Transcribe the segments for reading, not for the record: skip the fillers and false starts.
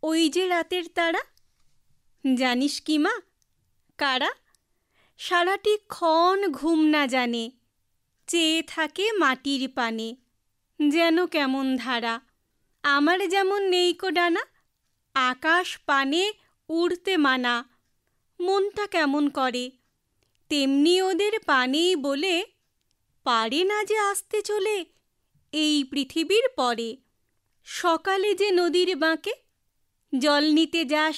ওই যে রাতের তারা, জানিস কি মা কারা? সারাটি ক্ষণ ঘুম না জানে, চেয়ে থাকে মাটির পানে, যেন কেমন ধারা। আমার যেমন নেইকো ডানা, আকাশ পানে উড়তে মানা, মনটা কেমন করে, তেমনি ওদের পানেই বলে পারে না যে আসতে চলে এই পৃথিবীর পরে। সকালে যে নদীর বাঁকে জল নিতে যাস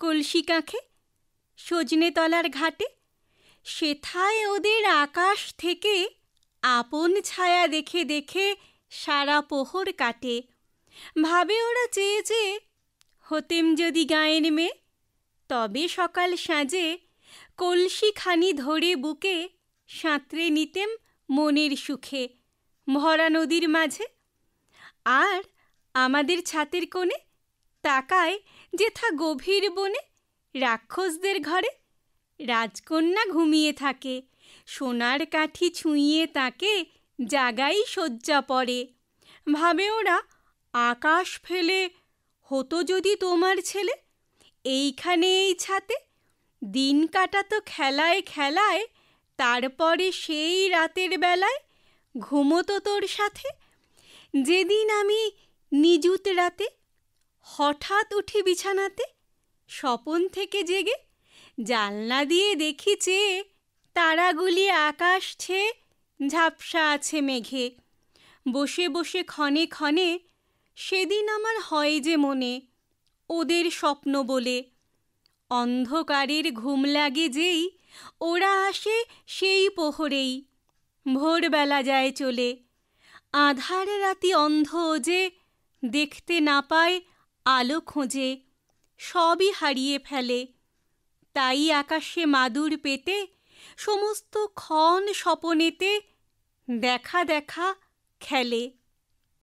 কলসি কাঁখে, সজনে তলার ঘাটে, সেথায় ওদের আকাশ থেকে আপন ছায়া দেখে দেখে সারা পোহর কাটে। ভাবে ওরা চেয়ে চেয়ে হতেম যদি গাঁয়ের মেয়ে, তবে সকাল সাঁজে কলসি খানি ধরে বুকে সাঁতরে নিতেম মনের সুখে ভরা নদীর মাঝে। আর আমাদের ছাতের কোণে তাকায় যেথা গভীর বনে রাক্ষসদের ঘরে, রাজকন্যা ঘুমিয়ে থাকে, সোনার কাঠি ছুঁইয়ে তাকে জাগাই শয্যা পড়ে। ভাবে ওরা আকাশ ফেলে হতো যদি তোমার ছেলে, এইখানে এই ছাতে দিন কাটাতো খেলায় খেলায়, তারপরে সেই রাতের বেলায় ঘুমোতো তোর সাথে। যেদিন আমি নিযুত রাতে হঠাৎ উঠি বিছানাতে, স্বপন থেকে জেগে জানলা দিয়ে দেখি চেয়ে তারাগুলি আকাশ ছেয়ে ঝাপসা আছে মেঘে। বসে বসে ক্ষণে ক্ষণে সেদিন আমার হয় যে মনে ওদের স্বপ্ন বলে। অন্ধকারের ঘুম লাগে যেই ওরা আসে সেই প্রহরেই, ভোরবেলা যায় চলে। আঁধার রাতি অন্ধ যে দেখতে না পায় আলো খোঁজে, সবই হারিয়ে ফেলে। তাই আকাশে মাদুর পেতে সমস্ত ক্ষণ স্বপনেতে দেখা দেখা খেলে।